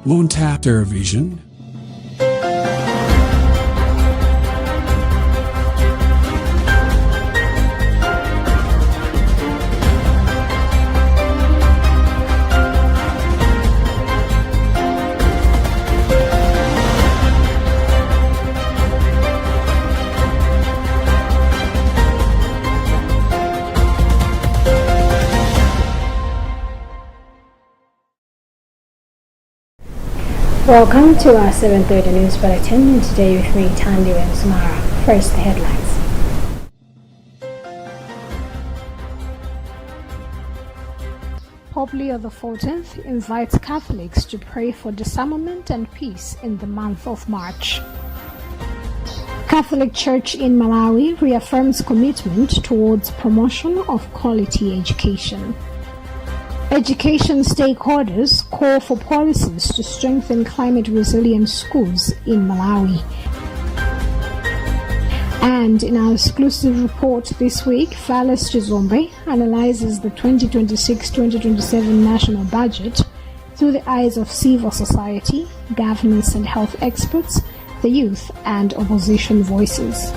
Luntha Vision. Welcome to our 7:30 news bulletin, and today with me, Tandy and Samara. First, the headlines. Pope Leo XIV invites Catholics to pray for disarmament and peace in the month of March. Catholic Church in Malawi reaffirms commitment towards promotion of quality education. Education stakeholders call for policies to strengthen climate-resilient schools in Malawi. And in our exclusive report this week, Phyllis Chizombe analyzes the 2026-2027 national budget through the eyes of civil society, governance and health experts, the youth and opposition voices.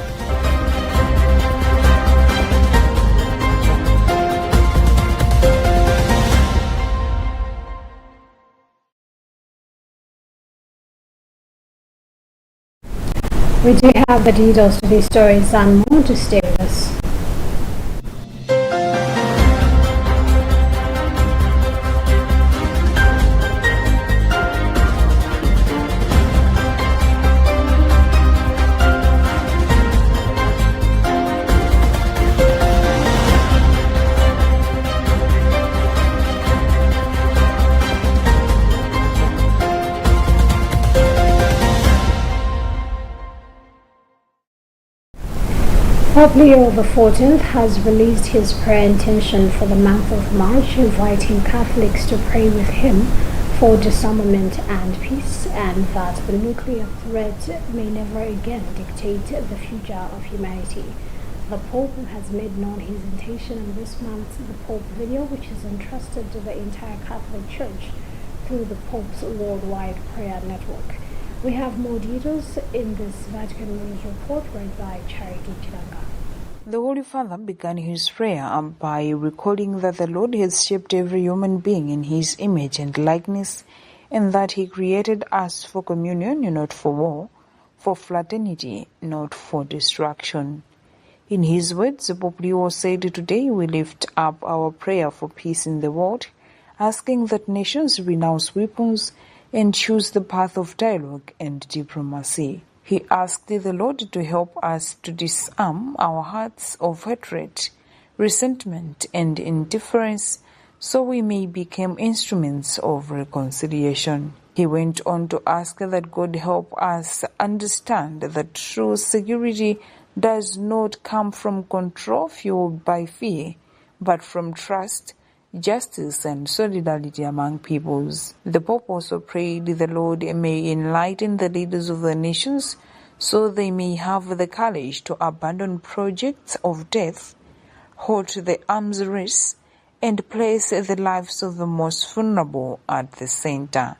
We do have the details to these stories and more, to stay with us. Pope Leo XIV has released his prayer intention for the month of March, inviting Catholics to pray with him for disarmament and peace, and that the nuclear threat may never again dictate the future of humanity. The Pope has made known his intention in this month's The Pope video, which is entrusted to the entire Catholic Church through the Pope's worldwide prayer network. We have more details in this Vatican News report read by Charity Chiranga. The Holy Father began his prayer by recalling that the Lord has shaped every human being in his image and likeness, and that he created us for communion, not for war, for fraternity, not for destruction. In his words, Pope Leo said, "Today we lift up our prayer for peace in the world, asking that nations renounce weapons and choose the path of dialogue and diplomacy." He asked the Lord to help us to disarm our hearts of hatred, resentment, and indifference, so we may become instruments of reconciliation. He went on to ask that God help us understand that true security does not come from control fueled by fear, but from trust, justice and solidarity among peoples. The Pope also prayed the Lord may enlighten the leaders of the nations so they may have the courage to abandon projects of death, halt the arms race, and place the lives of the most vulnerable at the center.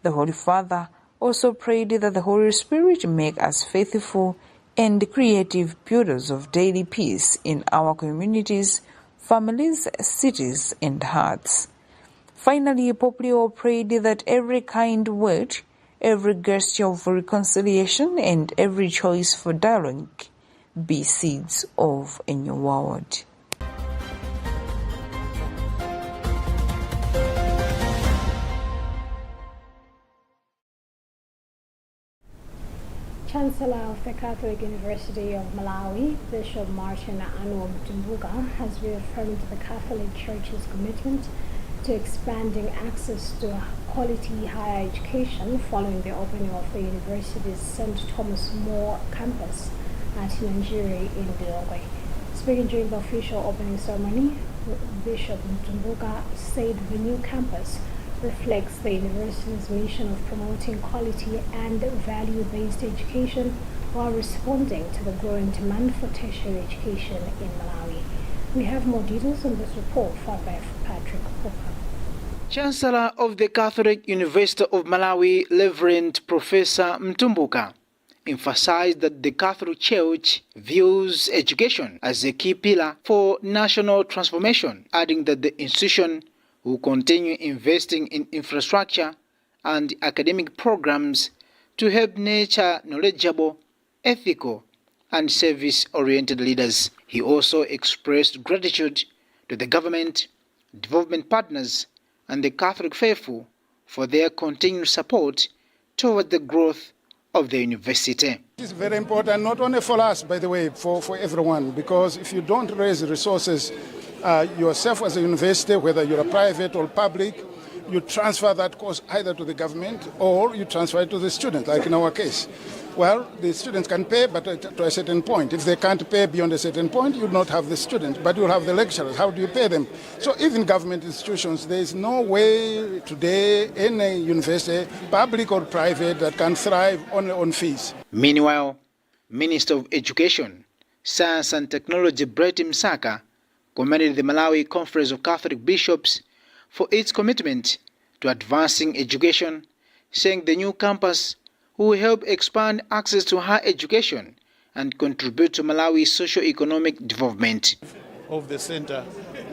The Holy Father also prayed that the Holy Spirit make us faithful and creative builders of daily peace in our communities, families, cities, and hearts. Finally, Pope Leo prayed that every kind word, every gesture of reconciliation, and every choice for dialogue be seeds of a new world. Chancellor of the Catholic University of Malawi, Bishop Martin Mtumbuka, has reaffirmed the Catholic Church's commitment to expanding access to quality higher education following the opening of the university's St. Thomas More campus at Nigeria in Lilongwe. Speaking during the official opening ceremony, Bishop Mtumbuka said the new campus reflects the university's mission of promoting quality and value-based education while responding to the growing demand for tertiary education in Malawi. We have more details on this report from Patrick Hooper. Chancellor of the Catholic University of Malawi, Reverend Professor Mtumbuka, emphasized that the Catholic Church views education as a key pillar for national transformation, adding that the institution will continue investing in infrastructure and academic programs to help nurture knowledgeable, ethical, and service-oriented leaders. He also expressed gratitude to the government, development partners, and the Catholic faithful for their continued support toward the growth of the university. It's very important, not only for us, by the way, for everyone, because if you don't raise resources yourself as a university, whether you're a private or public, you transfer that cost either to the government or you transfer it to the student, like in our case. Well, the students can pay, but to a certain point. If they can't pay beyond a certain point, you'll not have the students, but you'll have the lecturers. How do you pay them? So even government institutions, there is no way today in a university, public or private, that can thrive only on fees. Meanwhile, Minister of Education, Science and Technology Brett Msaka commended the Malawi Conference of Catholic Bishops for its commitment to advancing education, saying the new campus will help expand access to higher education and contribute to Malawi's socio-economic development of the center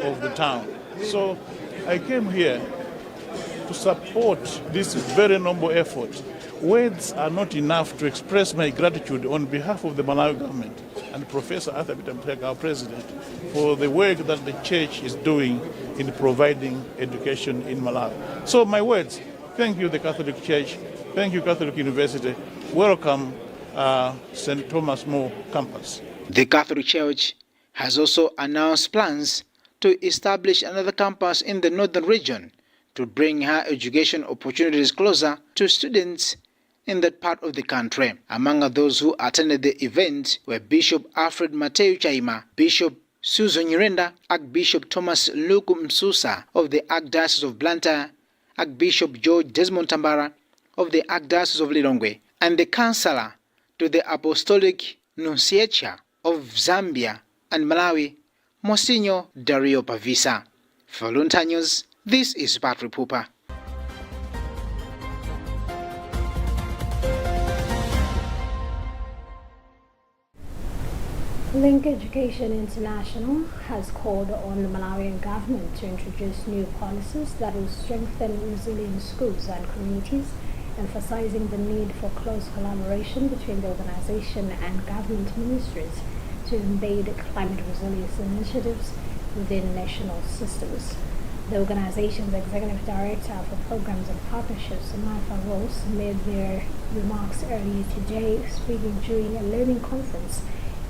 of the town. So I came here to support this very noble effort. Words are not enough to express my gratitude on behalf of the Malawi government and Professor Arthur Peter, our president, for the work that the church is doing in providing education in Malawi. So my words, thank you, the Catholic Church. Thank you, Catholic University. Welcome, St. Thomas More campus. The Catholic Church has also announced plans to establish another campus in the northern region to bring higher education opportunities closer to students in that part of the country. Among those who attended the event were Bishop Alfred Mateo Chaima, Bishop Susan Nyirenda, Archbishop Thomas Luku Msusa of the Archdiocese of Blantyre, Archbishop George Desmond Tambara of the Archdiocese of Lilongwe, and the Counselor to the Apostolic Nunciature of Zambia and Malawi, Monsignor Dario Pavisa. For Luntha News, this is Patrick Pupa. Link Education International has called on the Malawian government to introduce new policies that will strengthen resilient schools and communities, emphasizing the need for close collaboration between the organization and government ministries to embed climate resilience initiatives within national systems. The organization's executive director for programs and partnerships, Martha Rose, made their remarks earlier today, speaking during a learning conference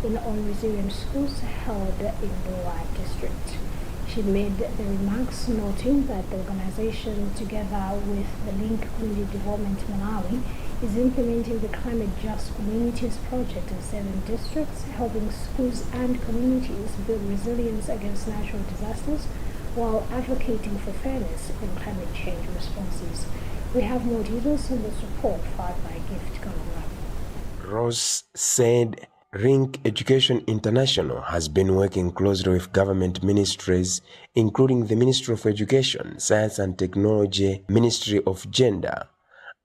on resilient schools held in Dowa district. She made the remarks noting that the organization, together with the Link Community Development Malawi, is implementing the Climate Just Communities project in 7 districts, helping schools and communities build resilience against natural disasters while advocating for fairness in climate change responses. We have more details on this report filed by Gift Galora. Ross said Link Education International has been working closely with government ministries, including the Ministry of Education, Science and Technology, Ministry of Gender,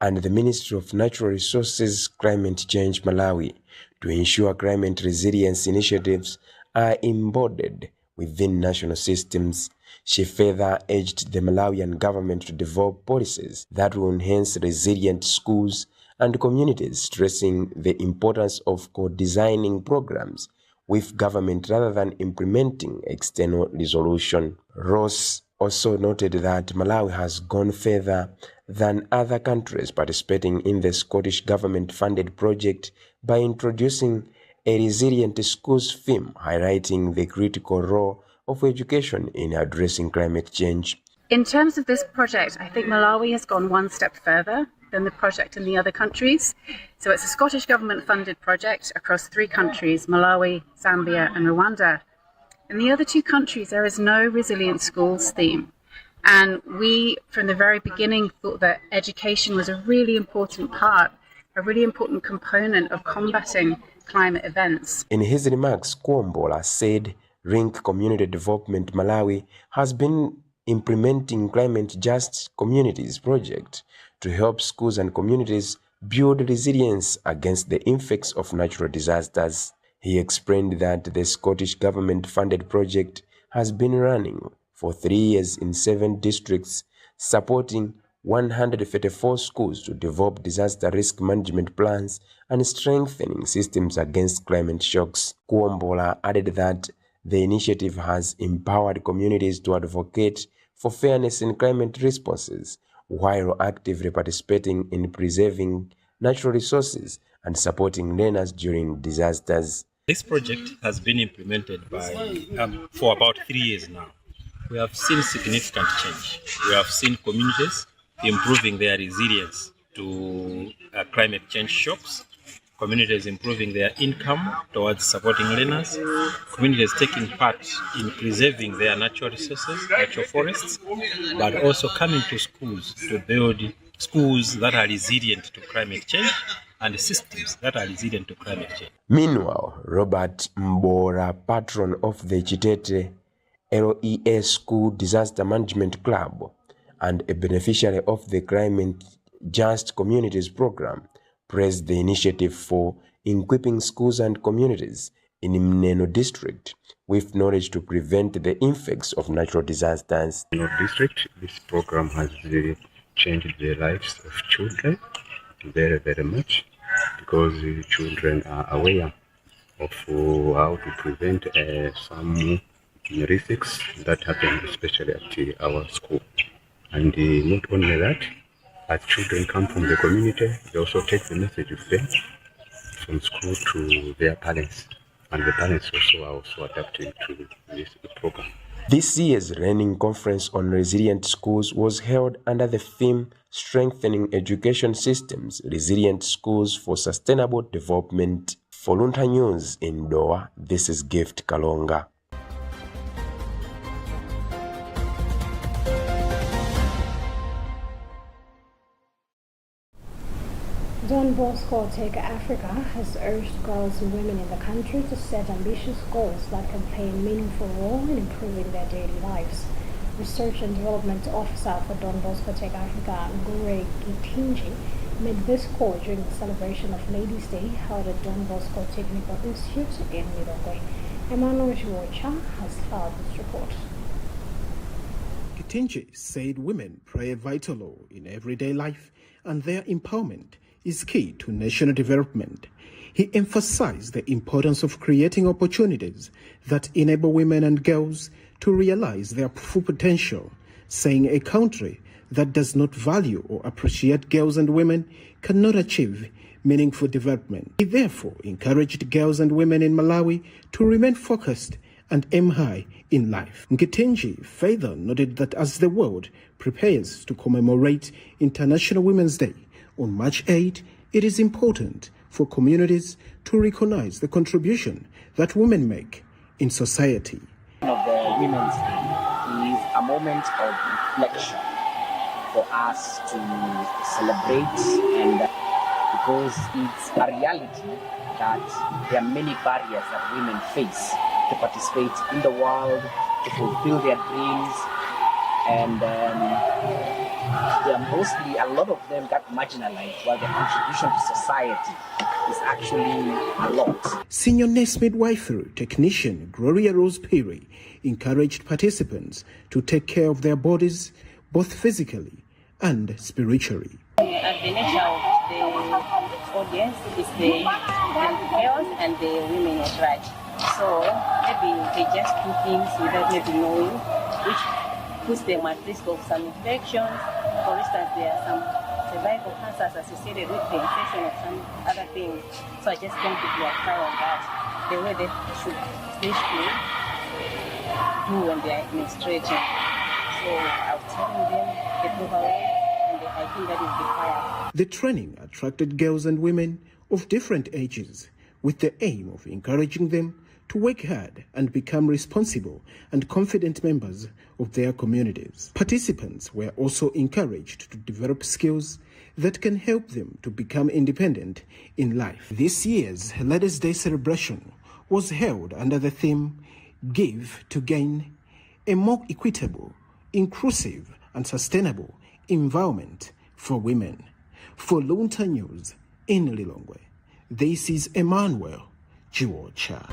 and the Ministry of Natural Resources, Climate Change Malawi, to ensure climate resilience initiatives are embodied within national systems. She further urged the Malawian government to develop policies that will enhance resilient schools and communities, stressing the importance of co-designing programs with government rather than implementing external resolution. Ross also noted that Malawi has gone further than other countries participating in the Scottish government-funded project by introducing a resilient schools theme, highlighting the critical role of education in addressing climate change. In terms of this project, I think Malawi has gone one step further than the project in the other countries. So it's a Scottish government-funded project across 3 countries, Malawi, Zambia and Rwanda. In the other 2 countries, there is no resilient schools theme. And we, from the very beginning, thought that education was a really important part, a really important component of combating climate events. In his remarks, Kwombola said Link Community Development Malawi has been implementing Climate Just Communities project to help schools and communities build resilience against the effects of natural disasters. He explained that the Scottish government-funded project has been running for 3 years in 7 districts, supporting 134 schools to develop disaster risk management plans and strengthening systems against climate shocks. Kuombola added that the initiative has empowered communities to advocate for fairness in climate responses, while actively participating in preserving natural resources and supporting learners during disasters. This project has been implemented for about 3 years now. We have seen significant change. We have seen communities improving their resilience to climate change shocks, communities improving their income towards supporting learners, communities taking part in preserving their natural resources, natural forests, but also coming to schools to build schools that are resilient to climate change and systems that are resilient to climate change. Meanwhile, Robert Mbora, patron of the Chitete LEA School Disaster Management Club and a beneficiary of the Climate Just Communities program, praised the initiative for equipping schools and communities in Mneno district with knowledge to prevent the effects of natural disasters. In our district, this program has changed the lives of children very, very much, because children are aware of how to prevent some risks that happen, especially at our school. And not only that, as children come from the community, they also take the message with them from school to their parents, and the parents also are also adapting to this program. This year's learning conference on resilient schools was held under the theme Strengthening Education Systems, Resilient Schools for Sustainable Development. For Luntha News in Doha, this is Gift Kalonga. Don Bosco Take Africa has urged girls and women in the country to set ambitious goals that can play a meaningful role in improving their daily lives. Research and Development Officer for Don Bosco Take Africa, Gore Gitinji, made this call during the celebration of Ladies' Day held at Don Bosco Technical Institute in Mirongwe. Emmanuel Jiwocha has filed this report. Gitinji said women play a vital role in everyday life, and their empowerment is key to national development. He emphasized the importance of creating opportunities that enable women and girls to realize their full potential, saying a country that does not value or appreciate girls and women cannot achieve meaningful development. He therefore encouraged girls and women in Malawi to remain focused and aim high in life. Gitinji further noted that as the world prepares to commemorate International Women's Day on March 8, it is important for communities to recognize the contribution that women make in society. Of the Women's Day is a moment of reflection for us to celebrate, and because it's a reality that there are many barriers that women face to participate in the world, to fulfill their dreams, and they are mostly, a lot of them got marginalized, while the contribution to society is actually a lot. Senior nurse midwifery technician Gloria Rose Perry encouraged participants to take care of their bodies both physically and spiritually. The nature of the audience is the girls and the women at large. So maybe they just do things without maybe knowing, which puts them at risk of some infections. For instance, there are some cervical cancers associated with the infection of some other things. So I just think people are trying on that, the way they should basically do when they are menstruating. So I was telling them the proper way, and I think that is the fire. The training attracted girls and women of different ages with the aim of encouraging them to work hard and become responsible and confident members of their communities. Participants were also encouraged to develop skills that can help them to become independent in life. This year's Ladies' Day celebration was held under the theme Give to Gain, a more equitable, inclusive and sustainable environment for women. For Luntha News in Lilongwe, this is Emmanuel Chiwocha.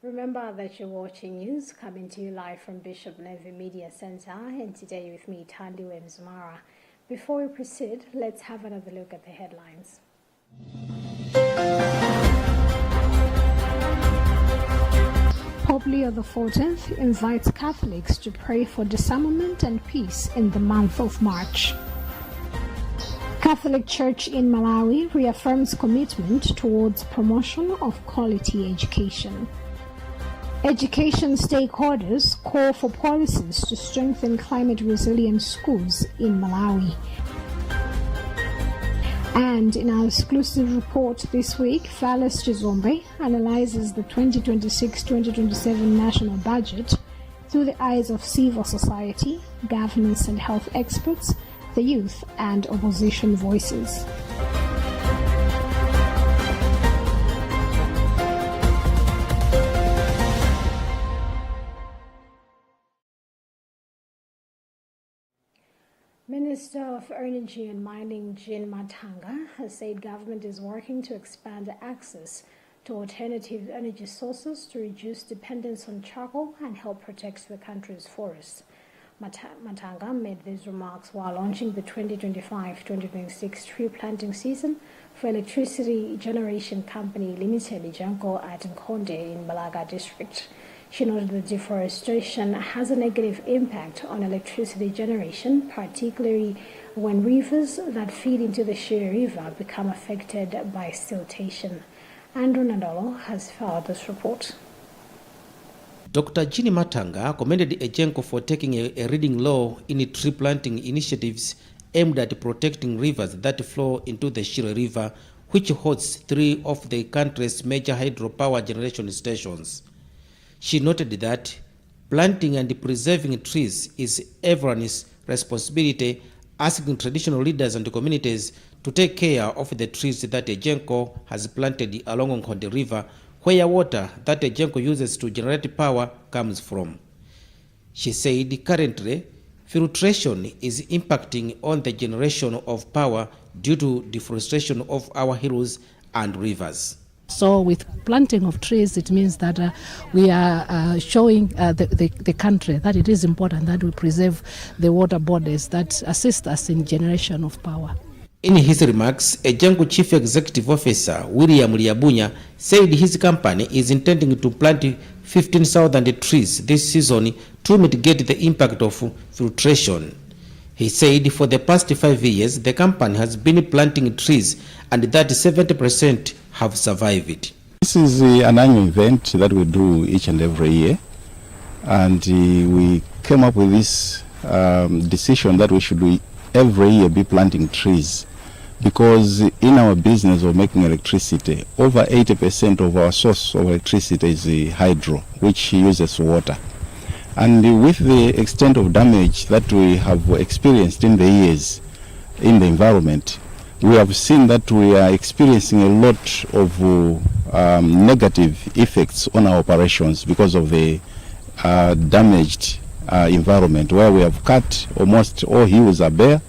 Remember that you're watching news coming to you live from Bishop Navy Media Center, and today with me, Tandiwe Mzumara. Before we proceed, let's have another look at the headlines. Pope Leo XIV invites Catholics to pray for disarmament and peace in the month of March. Catholic Church in Malawi reaffirms commitment towards promotion of quality education. Education stakeholders call for policies to strengthen climate-resilient schools in Malawi. And in our exclusive report this week, Phallus Chizombe analyzes the 2026-2027 national budget through the eyes of civil society, governance and health experts, the youth and opposition voices. Minister of Energy and Mining Jean Matanga has said government is working to expand access to alternative energy sources to reduce dependence on charcoal and help protect the country's forests. Matanga made these remarks while launching the 2025-2026 tree planting season for electricity generation company Limited Janko at Nkonde in Malaga district. She noted that deforestation has a negative impact on electricity generation, particularly when rivers that feed into the Shire River become affected by siltation. Andrew Nandolo has filed this report. Dr. Jean Matanga commended Ejenko for taking a leading role in tree planting initiatives aimed at protecting rivers that flow into the Shire River, which hosts 3 of the country's major hydropower generation stations. She noted that planting and preserving trees is everyone's responsibility, asking traditional leaders and communities to take care of the trees that Ejenko has planted along Nkonde River, where water that Ejenko uses to generate power comes from. She said currently, filtration is impacting on the generation of power due to deforestation of our hills and rivers. So with planting of trees, it means that we are showing the country that it is important that we preserve the water bodies that assist us in generation of power. In his remarks, Ejenko Chief Executive Officer William Liabunya said his company is intending to plant 15,000 trees this season to mitigate the impact of filtration. He said for the past 5 years, the company has been planting trees and that 70% have survived. This is an annual event that we do each and every year, and we came up with this decision that we should every year be planting trees, because in our business of making electricity, over 80% of our source of electricity is hydro, which uses water. And with the extent of damage that we have experienced in the years in the environment, we have seen that we are experiencing a lot of negative effects on our operations because of the damaged environment, where we have cut almost all hills are bare.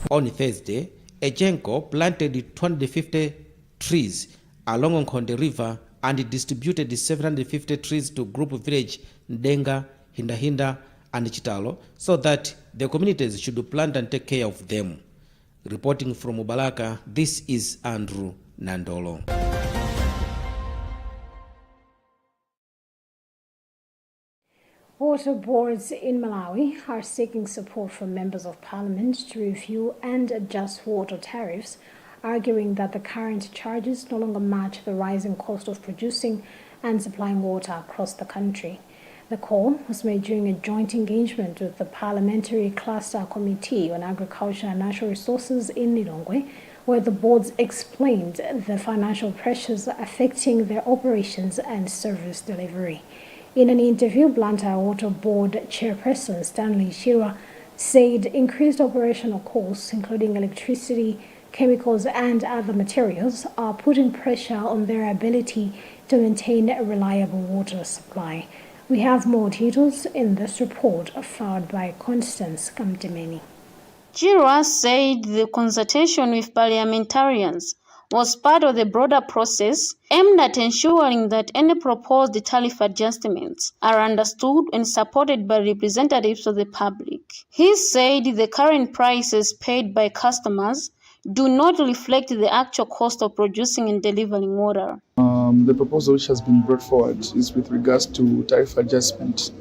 On Thursday, Ejenko planted 250 trees along Nkonde River and distributed 750 trees to group village Ndenga, Hinda and Chitalo, so that the communities should plant and take care of them. Reporting from Ubalaka, this is Andrew Nandolo. Water boards in Malawi are seeking support from members of parliament to review and adjust water tariffs, arguing that the current charges no longer match the rising cost of producing and supplying water across the country. The call was made during a joint engagement with the Parliamentary Cluster Committee on Agriculture and Natural Resources in Lilongwe, where the boards explained the financial pressures affecting their operations and service delivery. In an interview, Luntha Water Board Chairperson Stanley Shira said increased operational costs, including electricity, chemicals and other materials are putting pressure on their ability to maintain a reliable water supply. We have more details in this report filed by Constance Kamtemeni. Jirwa said the consultation with parliamentarians was part of the broader process aimed at ensuring that any proposed tariff adjustments are understood and supported by representatives of the public. He said the current prices paid by customers do not reflect the actual cost of producing and delivering water. The proposal which has been brought forward is with regards to tariff adjustment.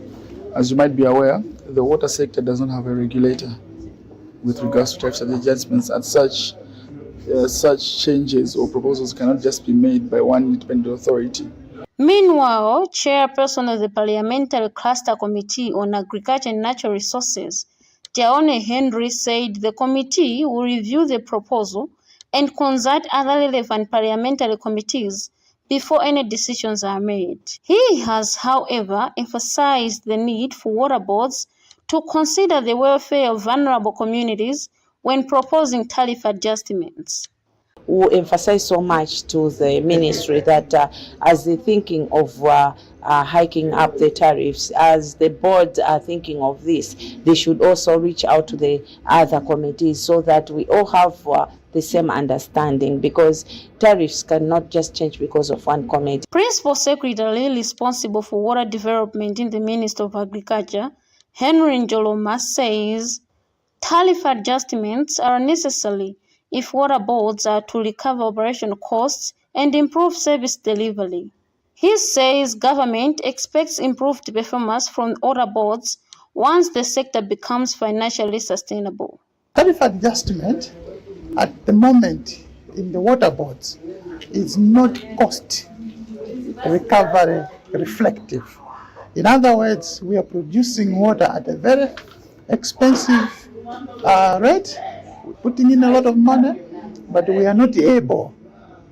As you might be aware, the water sector does not have a regulator with regards to tariff adjustments, and such changes or proposals cannot just be made by one independent authority. Meanwhile, chairperson of the Parliamentary Cluster Committee on Agriculture and Natural Resources, Tiaone Henry, said the committee will review the proposal and consult other relevant parliamentary committees before any decisions are made. He has, however, emphasized the need for water boards to consider the welfare of vulnerable communities when proposing tariff adjustments. We emphasize so much to the ministry that as they're thinking of hiking up the tariffs, as the board are thinking of this, they should also reach out to the other committees so that we all have the same understanding, because tariffs cannot just change because of one committee. Principal Secretary responsible for water development in the Ministry of Agriculture, Henry Njoloma, says tariff adjustments are necessary if water boards are to recover operational costs and improve service delivery. He says government expects improved performance from water boards once the sector becomes financially sustainable. Tariff adjustment at the moment in the water boards is not cost recovery reflective. In other words, we are producing water at a very expensive rate, putting in a lot of money, but we are not able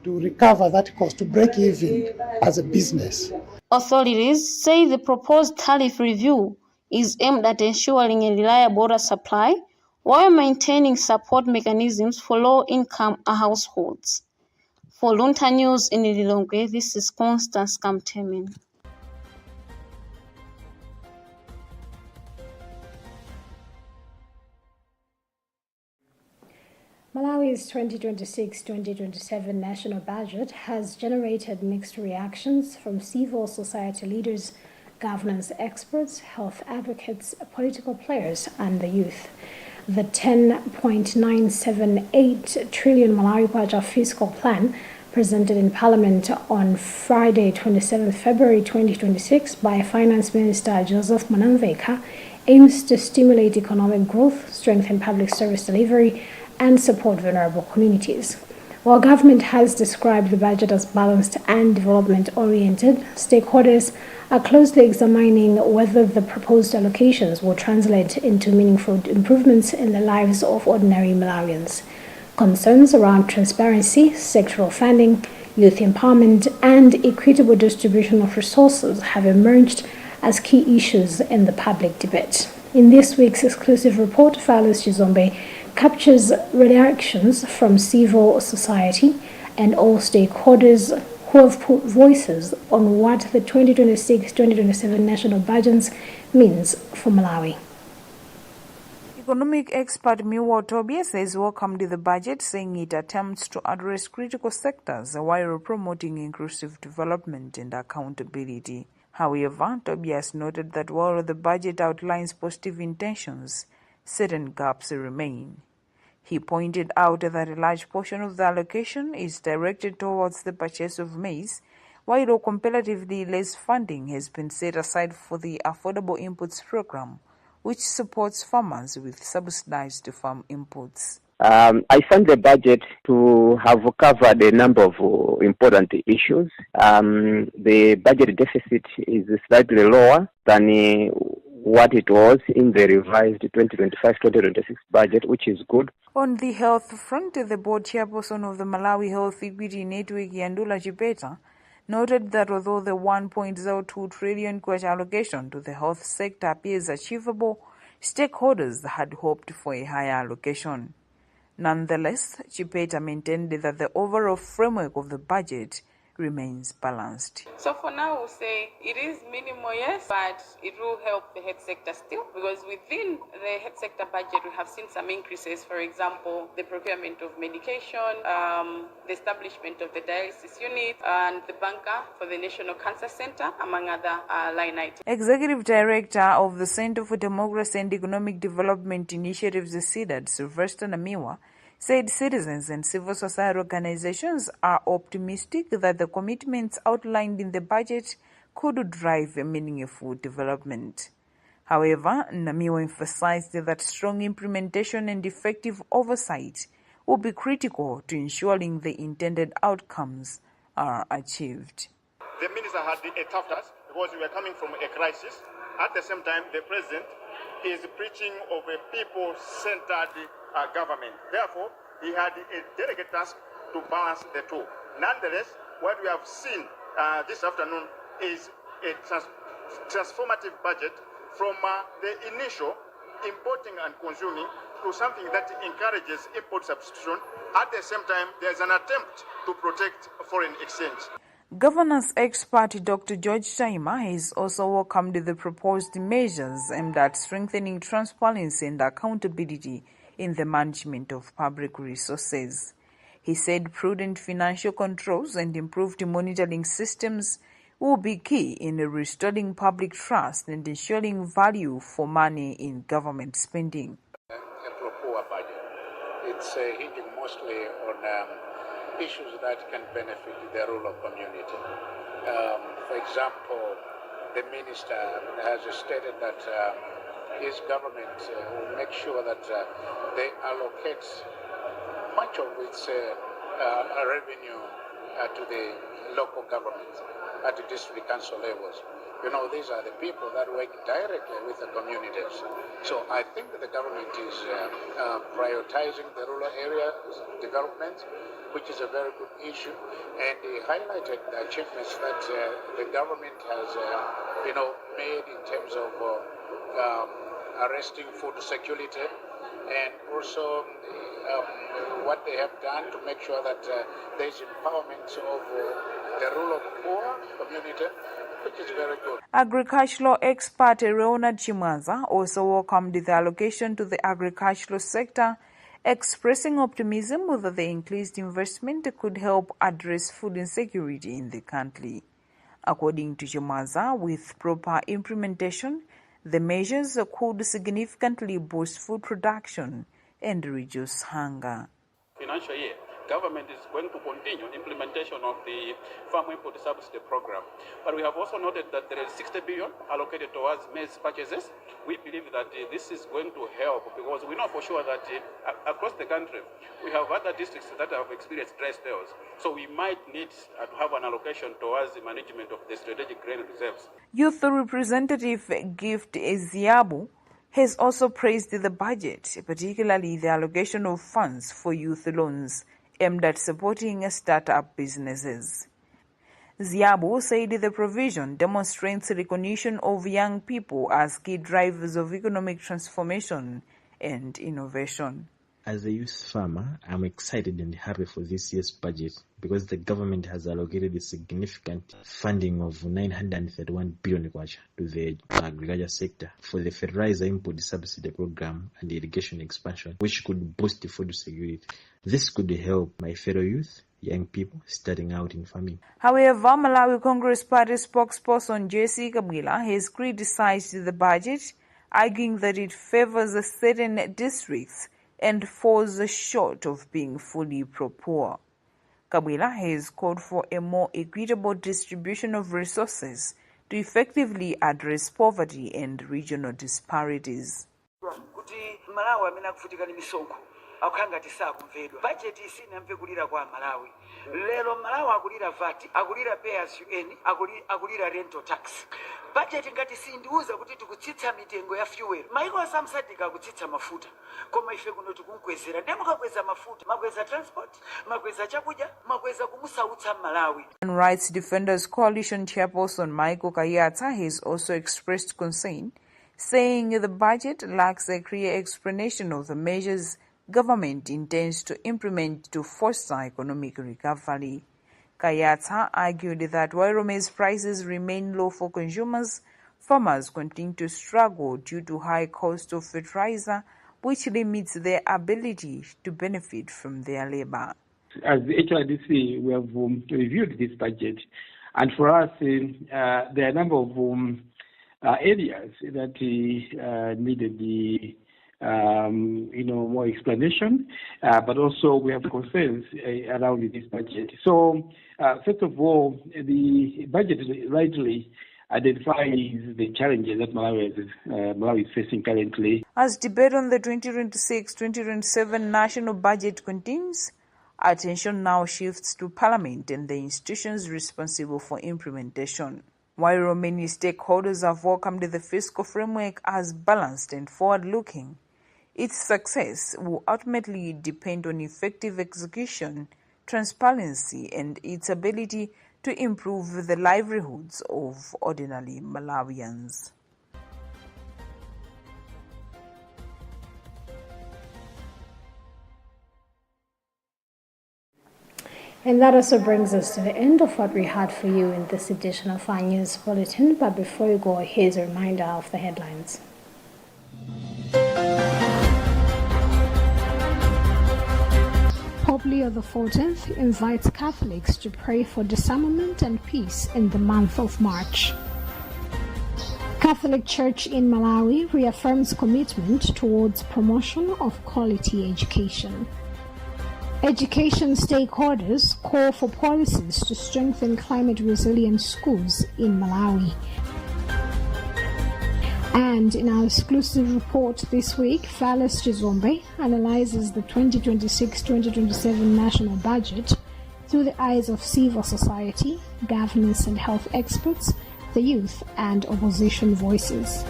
to recover that cost to break even as a business. Authorities say the proposed tariff review is aimed at ensuring a reliable water supply while maintaining support mechanisms for low-income households. For Luntha News in Lilongwe, this is Constance Kamtemeni. Malawi's 2026-2027 national budget has generated mixed reactions from civil society leaders, governance experts, health advocates, political players, and the youth. The 10.978 trillion Malawi budget fiscal plan presented in Parliament on Friday, 27 February 2026 by Finance Minister Joseph Mwanamveka aims to stimulate economic growth, strengthen public service delivery, and support vulnerable communities. While government has described the budget as balanced and development-oriented, stakeholders are closely examining whether the proposed allocations will translate into meaningful improvements in the lives of ordinary Malawians. Concerns around transparency, sectoral funding, youth empowerment, and equitable distribution of resources have emerged as key issues in the public debate. In this week's exclusive report, Phyllis Chizombe captures reactions from civil society and all stakeholders who have put voices on what the 2026-2027 national budget means for Malawi. Economic expert Miwa Tobia says welcomed the budget, saying it attempts to address critical sectors while promoting inclusive development and accountability. However, Tobias noted that while the budget outlines positive intentions, certain gaps remain. He pointed out that a large portion of the allocation is directed towards the purchase of maize, while comparatively less funding has been set aside for the Affordable Inputs Program, which supports farmers with subsidized farm inputs. I find the budget to have covered a number of important issues. The budget deficit is slightly lower than what it was in the revised 2025-2026 budget, which is good. On the health front, the board chairperson of the Malawi Health Equity Network, Yandula Chipeta, noted that although the 1.02 trillion kwacha allocation to the health sector appears achievable, stakeholders had hoped for a higher allocation. Nonetheless, Chipeta maintained that the overall framework of the budget remains balanced. So for now, we'll say it is minimal, yes, but it will help the health sector still, because within the health sector budget, we have seen some increases. For example, the procurement of medication, the establishment of the dialysis unit, and the banker for the National Cancer Center, among other line items. Executive Director of the Center for Democracy and Economic Development Initiatives, CEDAD, Sylvester Namiwa, said citizens and civil society organizations are optimistic that the commitments outlined in the budget could drive a meaningful development. However, Namiwa emphasized that strong implementation and effective oversight will be critical to ensuring the intended outcomes are achieved. The minister had a tough task because we were coming from a crisis. At the same time, the president is preaching of a people-centered government. Therefore, he had a delicate task to balance the two. Nonetheless, what we have seen this afternoon is a transformative budget from the initial importing and consuming to something that encourages import substitution. At the same time, there's an attempt to protect foreign exchange. Governance expert Dr. George Shaima has also welcomed the proposed measures aimed at strengthening transparency and accountability in the management of public resources. He said prudent financial controls and improved monitoring systems will be key in restoring public trust and ensuring value for money in government spending. A poor budget. It's hinging mostly on issues that can benefit the rural community. For example, the minister has stated that his government will make sure that they allocate much of its revenue to the local governments at the district council levels. You know, these are the people that work directly with the communities. So I think that the government is prioritizing the rural area development, which is a very good issue. And he highlighted the achievements that the government has, made in terms of arresting food security, and also what they have done to make sure that there is empowerment of the rural poor community, which is very good. Agricultural expert Leonard Chimwaza also welcomed the allocation to the agricultural sector, expressing optimism that the increased investment could help address food insecurity in the country. According to Chimwaza, with proper implementation, the measures could significantly boost food production and reduce hunger. Financial year, government is going to continue implementation of the farm input subsidy program. But we have also noted that there is 60 billion allocated towards maize purchases. We believe that this is going to help because we know for sure that across the country, we have other districts that have experienced dry spells. So we might need to have an allocation towards the management of the strategic grain reserves. Youth Representative Gift Eziabu has also praised the budget, particularly the allocation of funds for youth loans aimed at supporting startup businesses. Ziabu said the provision demonstrates recognition of young people as key drivers of economic transformation and innovation. As a youth farmer, I'm excited and happy for this year's budget because the government has allocated a significant funding of 931 billion kwacha to the agriculture sector for the fertilizer input subsidy program and irrigation expansion, which could boost food security. This could help my fellow youth, young people starting out in farming. However, Malawi Congress Party spokesperson J.C. Kabila has criticized the budget, arguing that it favors certain districts and falls short of being fully pro-poor. Kabila has called for a more equitable distribution of resources to effectively address poverty and regional disparities. akhanga tisakumvedwa budget isina mvekulira kwa Malawi lero Malawi akulira VAT akulira pay as you earn akulira rental tax budget ngati sindiuza kuti tikutsitsa mitengo ya fuel maiko asamsadika akutsitsa mafuta koma ife kuno tikunkwezera ndemukakweza mafuta makweza transport makweza chakudya makweza kumusautsa Malawi. Human Rights Defenders Coalition chairperson Michael Kayata has also expressed concern, saying the budget lacks a clear explanation of the measures government intends to implement to foster economic recovery. Kayata argued that while maize prices remain low for consumers, farmers continue to struggle due to high cost of fertilizer, which limits their ability to benefit from their labor. As the HRDC, we have reviewed this budget, and for us, there are a number of areas that needed the more explanation, but also we have concerns around this budget. So, first of all, the budget rightly identifies the challenges that Malawi is facing currently. As debate on the 2026-2027 national budget continues, attention now shifts to Parliament and the institutions responsible for implementation. While many stakeholders have welcomed the fiscal framework as balanced and forward-looking, its success will ultimately depend on effective execution, transparency, and its ability to improve the livelihoods of ordinary Malawians. And that also brings us to the end of what we had for you in this edition of our news bulletin. But before you go, here's a reminder of the headlines. Pope Leo XIV invites Catholics to pray for disarmament and peace in the month of March. Catholic Church in Malawi reaffirms commitment towards promotion of quality education. Education stakeholders call for policies to strengthen climate-resilient schools in Malawi. And in our exclusive report this week, Phallus Chizombe analyzes the 2026-2027 national budget through the eyes of civil society, governance and health experts, the youth, and opposition voices.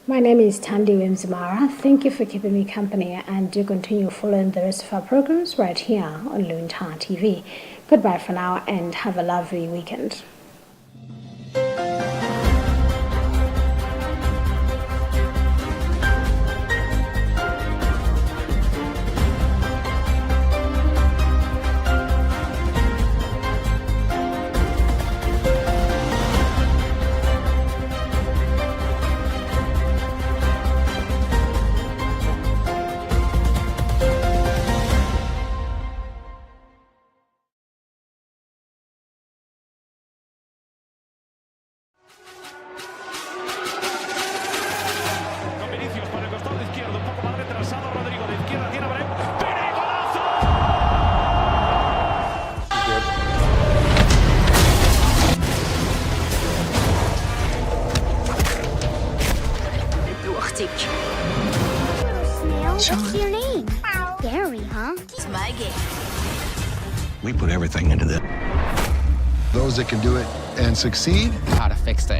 My name is Tandi Wimzimara. Thank you for keeping me company, and do continue following the rest of our programs right here on Luntha TV. Goodbye for now and have a lovely weekend. What's your name? Gary, huh? It's my game. We put everything into this. Those that can do it and succeed, how to fix it.